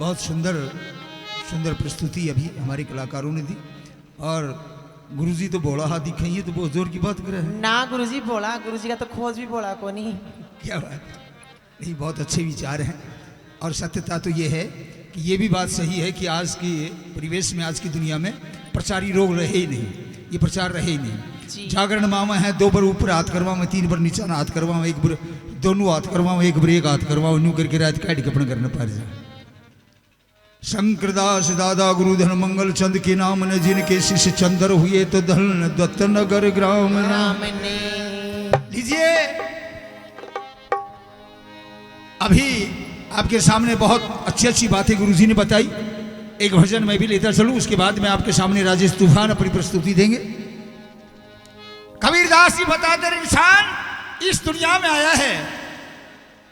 बहुत सुंदर सुंदर प्रस्तुति अभी हमारे कलाकारों ने दी। और गुरुजी तो बोला हाथ दिखाइए तो बहुत जोर की बात कर रहे हैं ना। गुरुजी बोला, गुरुजी का तो खोज भी बोला को नहीं। क्या बात नहीं, बहुत अच्छे विचार हैं। और सत्यता तो ये है कि ये भी बात सही है कि आज के परिवेश में, आज की दुनिया में प्रचारी रोग रहे ही नहीं, ये प्रचार रहे ही नहीं। जागरण मामा है, 2 बार ऊपर हाथ करवाओ, 3 बार नीचा हाथ करवाओ, 1 बार दोनों हाथ करवाओ, 1 बार एक हाथ करवाओ, न्यू करके रात काट के अपन करना पा जा। शंकरदास दादा गुरुधन मंगल चंद के नाम ने जिनके शिष्य चंद्र हुए तो धन दत्त नगर ग्राम नाम ने। लीजिए अभी आपके सामने बहुत अच्छी अच्छी बातें गुरुजी ने बताई। एक भजन मैं भी लेता चलूं, उसके बाद में आपके सामने राजेश तूफान अपनी प्रस्तुति देंगे। कबीरदास जी बताते हैं इंसान इस दुनिया में आया है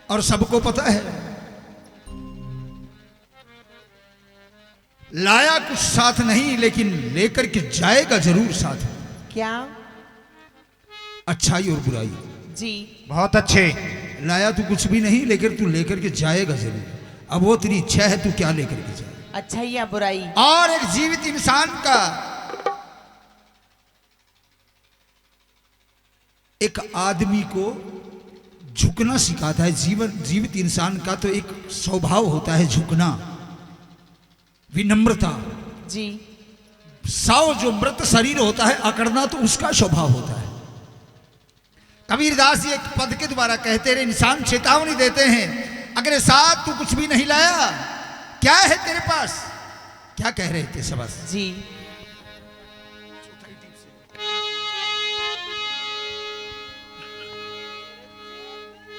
और सबको पता है, लाया कुछ साथ नहीं लेकिन लेकर के जाएगा जरूर साथ। क्या? अच्छाई और बुराई जी। बहुत अच्छे। लाया तू कुछ भी नहीं लेकर तू लेकर के जाएगा जरूर। अब वो तेरी इच्छा है तू क्या लेकर के जाए, अच्छाई या बुराई। और एक जीवित इंसान का, एक आदमी को झुकना सिखाता है। जीवित इंसान का तो एक स्वभाव होता है झुकना, विनम्रता। जी। साव जो मृत शरीर होता है अकड़ना तो उसका स्वभाव होता है। कबीरदास जी एक पद के द्वारा कहते रहे, इंसान चेतावनी देते हैं, अगर साथ तू कुछ भी नहीं लाया, क्या है तेरे पास? क्या कह रहे थे सबस जी।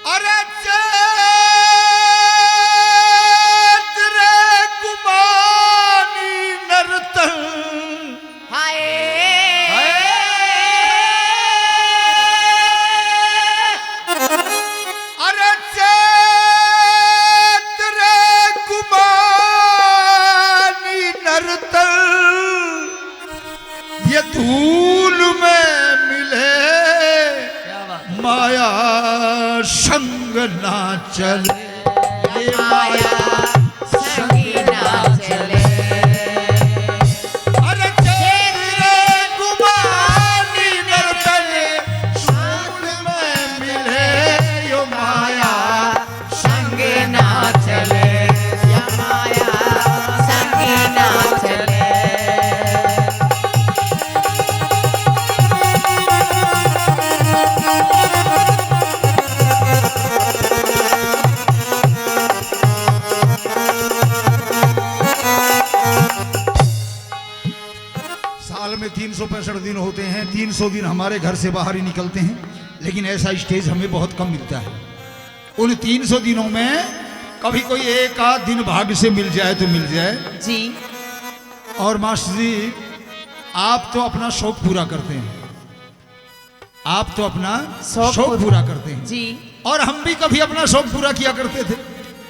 अरे धूल में मिले माया संग ना चले, ये माया संग ना चले। अरे चेतरे गुमानी नर्तन धूल में मिले यो माया संग ना चले, या माया संग ना चले। साल में 365 दिन होते हैं, 300 दिन हमारे घर से बाहर ही निकलते हैं, लेकिन ऐसा स्टेज हमें बहुत कम मिलता है। उन 300 दिनों में कभी कोई एक आध दिन भाग्य से मिल जाए तो मिल जाए जी। और मास्टर जी आप तो अपना शौक पूरा करते हैं, आप तो अपना शौक पूरा करते हैं जी। और हम भी कभी अपना शौक पूरा किया करते थे,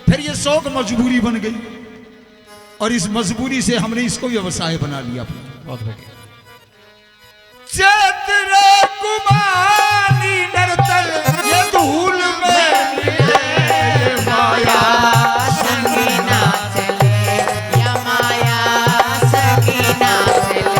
फिर ये शौक मजबूरी बन गई और इस मजबूरी से हमने इसको व्यवसाय बना लिया अपना। बहुत बढ़िया। चेतरे कुमारी नर्तन ये धूल में मिले माया संग ना चले, या माया संग ना चले।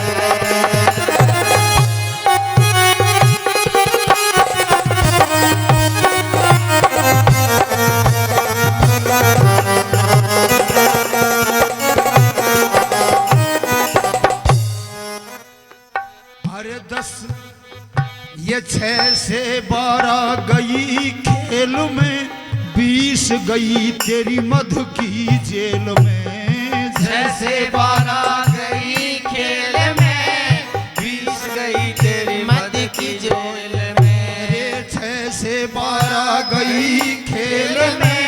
अरे 10 ये 6 से 12 गई खेल में, 20 गई तेरी मधु की जेल में। 6 से 12 गई खेल में, 20 गई तेरी मधु की जेल में। 6 से 12 गई खेल में,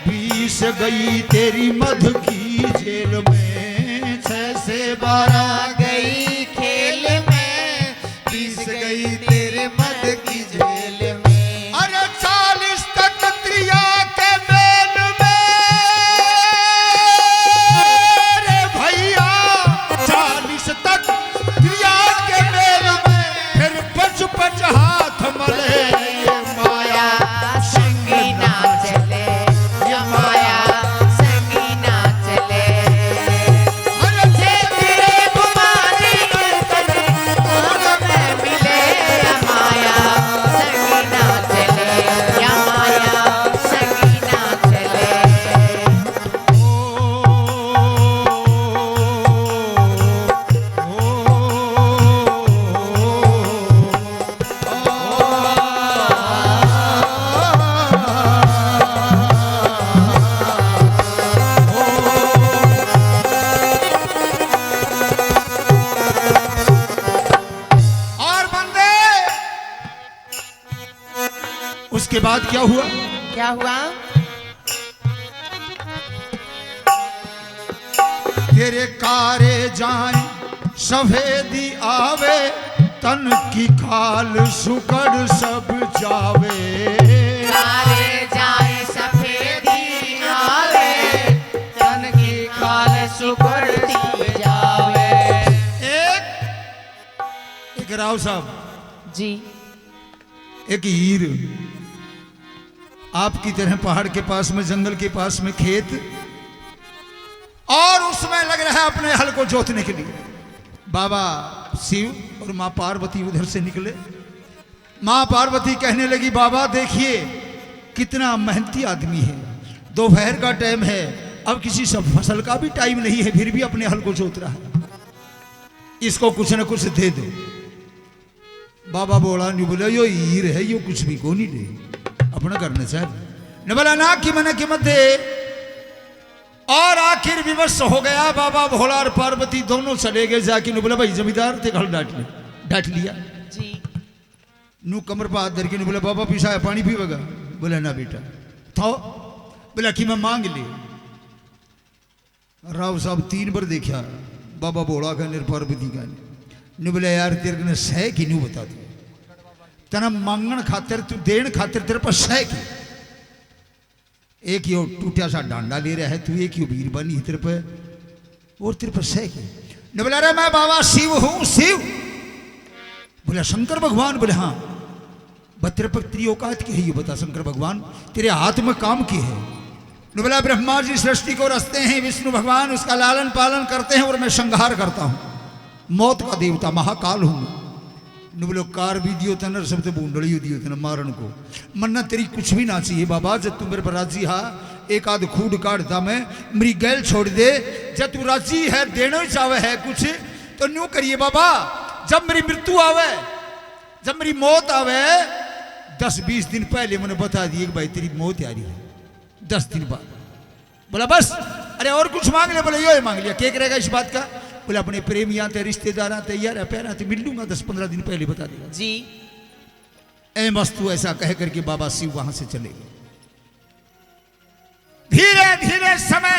20 गई तेरी मधु की जेल में। 6 से 12 गई खेल में, 20 गई तेरे मद की जेल में। अरे 40 तक त्रिया के मेल में, रे भैया 40 तक त्रिया के मेल में, फिर 5 हाथ मले माया संग ना चले, या माया संग ना चले। बाद क्या हुआ? क्या हुआ? तेरे कारे जाए सफेदी आवे, तन की खाल सुकड़ सब जावे। कारे जाए सफेदी आवे, तन की खाल सुकड़ सब जावे। एक राव साहब जी, एक हीर, आपकी तरह पहाड़ के पास में, जंगल के पास में खेत, और उसमें लग रहा है अपने हल को जोतने के लिए। बाबा शिव और माँ पार्वती उधर से निकले। माँ पार्वती कहने लगी, बाबा देखिए कितना मेहनती आदमी है, दोपहर का टाइम है, अब किसी सब फसल का भी टाइम नहीं है, फिर भी अपने हल को जोत रहा है, इसको कुछ न कुछ दे दो। बाबा बोला नहीं, बोला यो हीर है, यो कुछ भी को नहीं दे, अपना करना चाहिए न, बोला ना कि मैंने कीमत दे। और आखिर विवश हो गया। बाबा भोला और पार्वती दोनों चले गए जाके। बोला भाई जमींदार थे घर डांट लिया जी। नू कमर पर हाथ धर के बोला, बाबा पीसा है, पानी पीवेगा? बोला ना बेटा था। बोला कि मैं मांग ले। राव साहब 3 बार देखा, बाबा भोला का निर पार्वती का नहीं। बोला यार तेरे ने सह की नहीं बता दू, तना मांगण खातिर, तू देन खातिर तेरे पर सह की। एक यो टूटा सा डांडा ले रहा है तू, एक यो वीर बनी तेरे पे, और तेरे पर सह की। न बोला रे मैं बाबा शिव हूं, शिव। बोला शंकर भगवान? बोले हाँ। तेरे पर तेरी औकात की है ये बता शंकर भगवान, तेरे हाथ में काम की है? न बोला ब्रह्मा जी सृष्टि को रचते हैं, विष्णु भगवान उसका लालन पालन करते हैं, और मैं संहार करता हूं, मौत का देवता महाकाल हूं। न बोलो कार भी दियो तन, सब तो बूंदड़ी दियो तन मारन को, मन्ना तेरी कुछ भी ना चाहिए बाबा। जब तू मेरे पर राजी हा, एक आध खूड काटता मैं, मेरी गैल छोड़ दे। जब तू राजी है, देना ही चाहे है कुछ तो न्यू करिए बाबा। जब मेरी मृत्यु आवे, जब मेरी मौत आवे, 10-20 दिन पहले मैंने बता दिए कि भाई तेरी मौत आ रही है, 10 दिन बाद। बोला बस? अरे और कुछ मांग ले? बोले यो मांग लिया। क्या करेगा इस बात का? बोले अपने प्रेमियां थे, रिश्तेदार तैयार है, पैरा थे, मिल लूंगा, 10-15 दिन पहले बता देगा जी। ए मस्तु ऐसा कह करके बाबा शिव वहां से चले गए। धीरे धीरे समय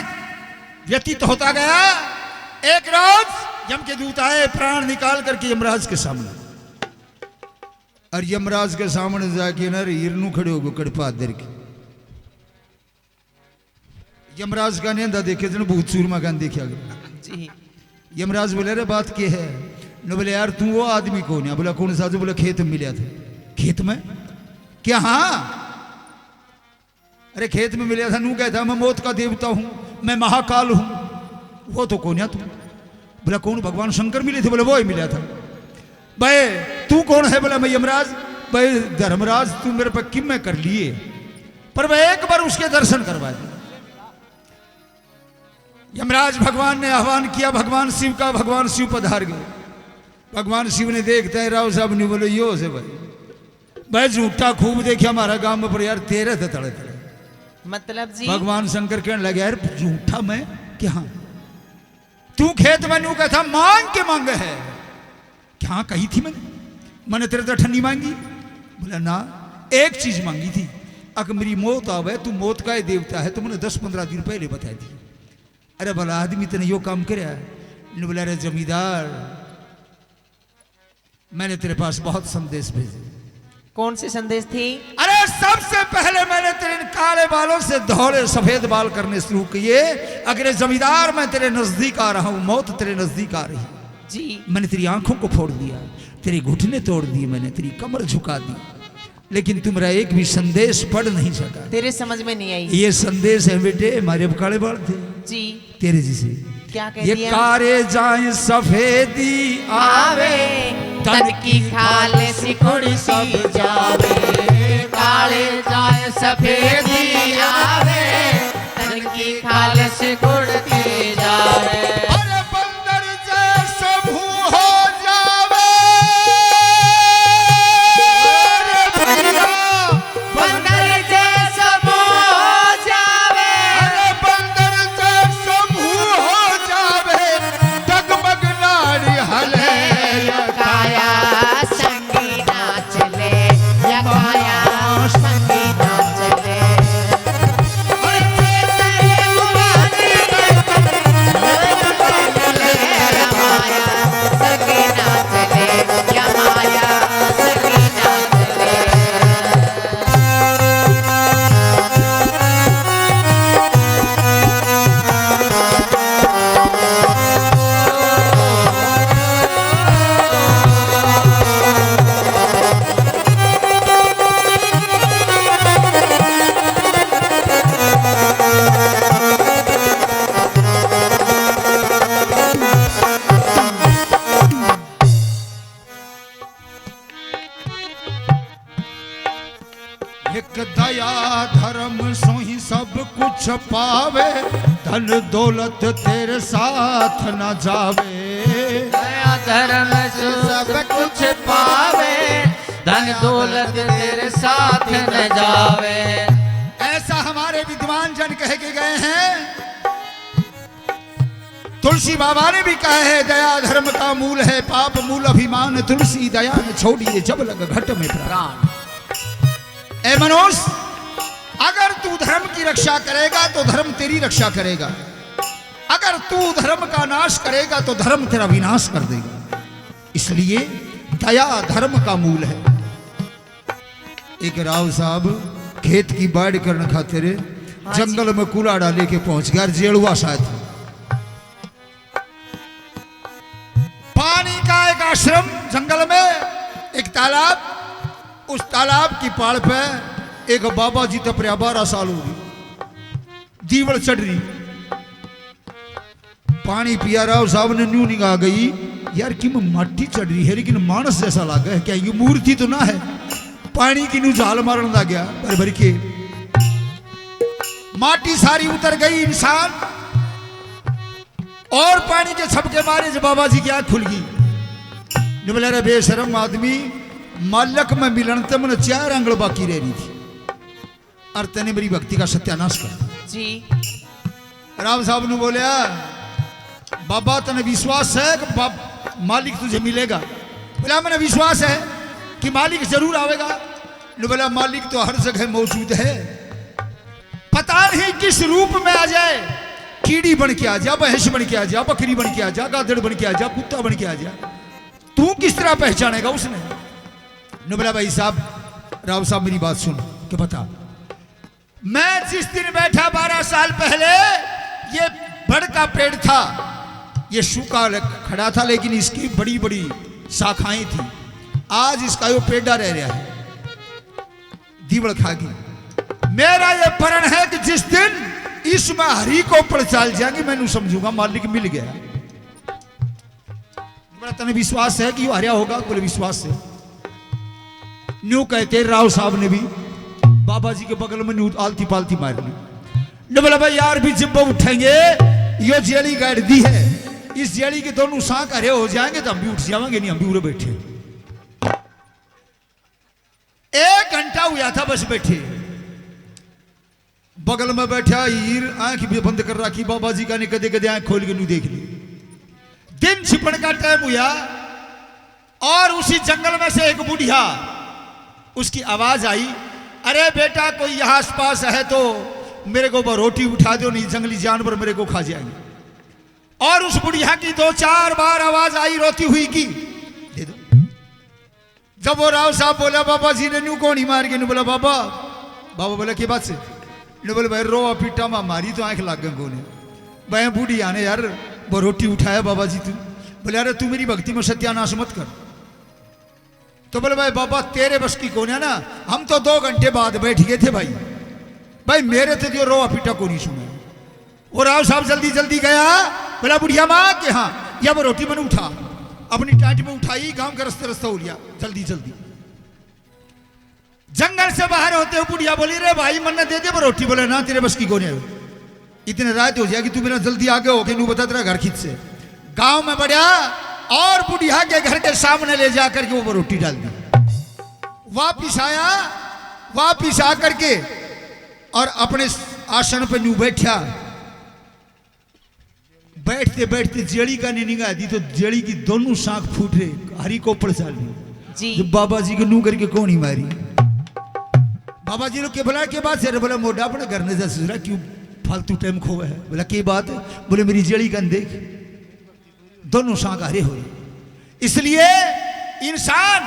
व्यतीत होता गया। एक रोज यम के दूत आए, प्राण निकाल करके यमराज के सामने, और यमराज के सामने जाके न हिरनू खड़े हो गए कड़पा दर के। यमराज का नेंदा देखे थे, भूत सूरमा का देखा गया जी। यमराज बोले रे बात क्या है? न बोले यार तू वो आदमी कौन है? बोला कौन सा? जो बोला खेत में मिला था। खेत में? क्या? हाँ। अरे खेत में मिला था, नू कहता मैं मौत का देवता हूं, मैं महाकाल हूं। वो तो कौन है तू? बोला कौन? भगवान शंकर मिले थे। बोले वो ही मिला था। भाई तू कौन है? बोला मैं यमराज। भाई धर्मराज तू मेरे पर किम में कर लिए, पर मैं एक बार उसके दर्शन करवा दे। यमराज भगवान ने आह्वान किया भगवान शिव का। भगवान शिव पधार गए। भगवान शिव ने देखता है राव साहब ने बोले यो से भाई झूठा खूब देखिए हमारा गांव में, पर यार तेरे थे तड़े तड़े। मतलब जी? भगवान शंकर कहने लगे यार झूठा मैं क्या? तू खेत में नू कहता मांग के मांगे है क्या? कही थी मैंने तेरे तो ठंडी मांगी? बोला ना, एक चीज मांगी थी, अगर मेरी मौत आवे, तू मौत का ही देवता है, तो मैंने 10-15 दिन पहले बताई थी। अरे भला आदमी तेने यो काम करे? बोला रे जमींदार मैंने तेरे पास बहुत संदेश भेजे। कौन से संदेश थी? अरे सबसे पहले मैंने तेरे काले बालों से धौले सफेद बाल करने शुरू किए। अगर जमींदार मैं तेरे नजदीक आ रहा हूं, मौत तेरे नजदीक आ रही जी। मैंने तेरी आंखों को फोड़ दिया, तेरे घुटने तोड़ दिए, मैंने तेरी कमर झुका दी, लेकिन तू मेरा एक भी संदेश पढ़ नहीं सका। तेरे समझ में नहीं आई? ये संदेश है बेटे, हमारे काले बाल थे जी। तेरे जिसे क्या कह ये दिया? कारे जाए सफेदी आवे, तन की खाल सिकुड़ सी जावे। काले जाए सफेदी आवे, तन की खाल सिकुड़ती जावे। अरे बंदर जैसा मुंह हो जावे। अरे भैया बंदर जैसा मुंह हो जावे। अरे बंदर जैसा मुंह हो जावे, डगमग नाड़ी हले। काया संगी ना चले, या काया संगी ना कुछ पावे, धन दौलत तेरे साथ न जावे। दया धर्म से सब कुछ पावे, धन दौलत तेरे साथ न जावे। ऐसा हमारे विद्वान जन कह के गए हैं। तुलसी बाबा ने भी कहा है, दया धर्म का मूल है, पाप मूल अभिमान, तुलसी दया न छोड़िए, जब लग घट में प्राण। ए मनुष्य, अगर तू धर्म की रक्षा करेगा तो धर्म तेरी रक्षा करेगा, अगर तू धर्म का नाश करेगा तो धर्म तेरा विनाश कर देगा। इसलिए दया धर्म का मूल है। एक राव साहब खेत की बाढ़ करने खातिर जंगल में कूड़ा डाले के पहुंच गया, जेड़ुआ शायद पानी का एक आश्रम जंगल में, एक तालाब, उस तालाब की पाड़ पे एक बाबा जी तपरिया 12 साल हो गई, दीवड़ चढ़ रही, पानी पिया रहा, साहब ने न्यू निगाह गई, यार कि मैं माटी चढ़ रही है लेकिन मानस जैसा लगा है, क्या ये मूर्ति तो ना है। पानी की न्यू झाल मारन लग गया, भर भर के माटी सारी उतर गई इंसान, और पानी के छपके मारे जब बाबा जी की आंख खुल गई। बोले रे बेशरम आदमी, मालक में मिलन ते मन 4 आंगल बाकी रह रही थी, और तेने मेरी भक्ति का सत्यानाश कर जी। राम साहब ने बोलिया, बाबा तने विश्वास है कि मालिक तुझे मिलेगा? बोला मैंने विश्वास है कि मालिक जरूर आवेगा। ने बोला मालिक तो हर जगह मौजूद है, पता नहीं किस रूप में आ जाए, कीड़ी बन के आ जा, भैंस बन के आ जा, बकरी बन के आ जा, गादड़ बन के आ जा, कुत्ता बन के आ जा, तू किस तरह पहचानेगा उसने? ने बोला भाई साहब, राव साहब मेरी बात सुन के बता, मैं जिस दिन बैठा 12 साल पहले, ये बड़ का पेड़ था, ये सूखा खड़ा था लेकिन इसकी बड़ी बड़ी शाखाएं थी, आज इसका यो पेड़ा रह रहा है, दीवड़ खा गई। मेरा ये प्रण है कि जिस दिन इसमें हरी को ऊपर चल जाएंगे, मैंने समझूंगा मालिक मिल गया। बड़ा तने विश्वास है कि यो हरिया होगा? बोले विश्वास है। न्यू कहते राव साहब ने भी बाबा जी के बगल में न्यू आलती पालती मार ली। ने बोला भाई यार भी जब उठेंगे, यो जेली गाड़ दी है, इस जेली के दोनों सांक हरे हो जाएंगे तो हम भी उठ जाएंगे, नहीं हम भी उड़े बैठे। 1 घंटा हुआ था बस बैठे, बगल में बैठा हीर आंख भी बंद कर रखी, बाबा जी का ने कदे कदे आंख खोल के नू देख ली। दिन छिपण का टाइम हुआ और उसी जंगल में से एक बुढ़िया, उसकी आवाज आई, अरे बेटा कोई यहाँ आस पास है तो मेरे को रोटी उठा दो, नहीं जंगली जानवर मेरे को खा जाएंगे। और उस बुढ़िया की 2-4 बार आवाज आई रोती हुई की, दे दो। जब वो राव साहब बोला बाबा जी ने न्यू कौन ही मार के, न्यू बोला बाबा, बाबा बोला के बात से, न्यू बोले भाई रो पीटा मा मारी तो आंख लाग गए कोने, भाई बुढ़िया ने यार वो रोटी उठाया बाबा जी तू, बोले अरे तू मेरी भक्ति में सत्यानाश मत कर। तो बोले भाई बाबा तेरे बस की कौन है ना, हम तो 2 घंटे बाद बैठ गए थे भाई, भाई मेरे थे जो रो पीटा को नहीं सुना। वो राव साहब जल्दी जल्दी गया, बोला बुढ़िया माँ के हाँ, या वो रोटी मैंने उठा, अपनी टाट में उठाई, गांव का रास्ते रास्ता हो लिया जल्दी जल्दी। जंगल से बाहर होते हुए बुढ़िया बोली रे भाई मन दे दे वो रोटी, बोले ना तेरे बस की कौन है, इतने रात हो जाएगी, तू मेरा जल्दी आगे होके नू बता तेरा घर खींच से। गांव में बढ़िया और बुढ़िया के घर के सामने ले जाकर के वो रोटी डाल दी। वापिस आया, वापिस आकर के और अपने आसन पे न्यू बैठा, बैठते बैठते जेड़ी का ने निगाह दी तो जेड़ी की दोनों शाख फूट रहे, हरी को ऊपर चाल दी। जब बाबा जी को नू करके कौन ही मारी, बाबा जी लोग के बोला के बात से, बोला मोटा अपने घर ने जा क्यों फालतू टाइम खोया है, बोला की बात है, बोले मेरी जेड़ी का देख दोनों शाख हरे हो। इसलिए इंसान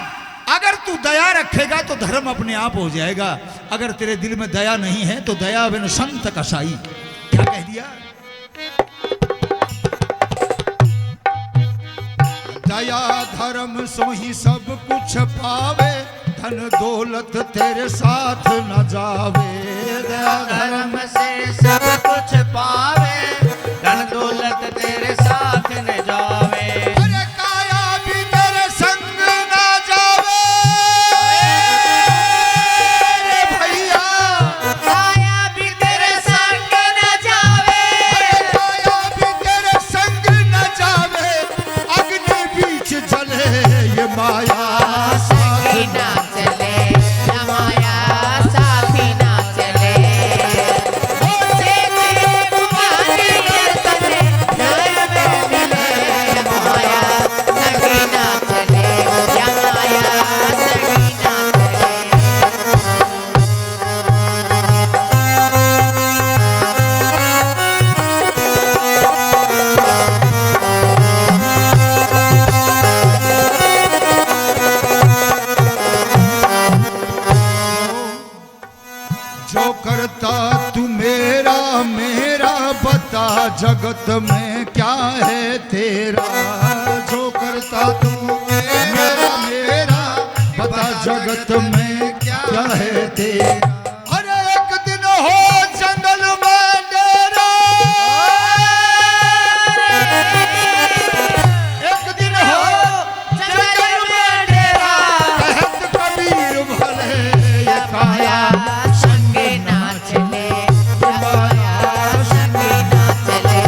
अगर तू दया रखेगा तो धर्म अपने आप हो जाएगा, अगर तेरे दिल में दया नहीं है तो दया बिन संत कसाई। क्या कह दिया, दया धर्म सो ही सब कुछ पावे, धन दौलत तेरे साथ न जावे। दया धर्म से सब कुछ पावे, धन दौलत तेरे साथ न जावे। अरे काया भी तेरे संग न जावे, रे भैया काया भी तेरे संग बता जगत में क्या है तेरा, जो करता तू मेरा मेरा, बता जगत में क्या है तेरा। अरे एक दिन हो जंगल में डेरा, एक दिन हो जंगल में डेरा, कहत कबीर भले ये काया संगे ना चले, माया संगे ना चले।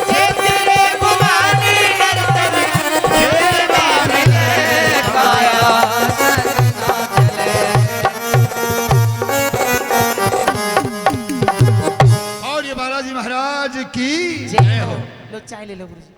जे तेरे गुमानी नर्तन ये बार ले काया संग ना चले। और ये बालाजी महाराज की जय हो। लो चाय ले लो गुरुजी।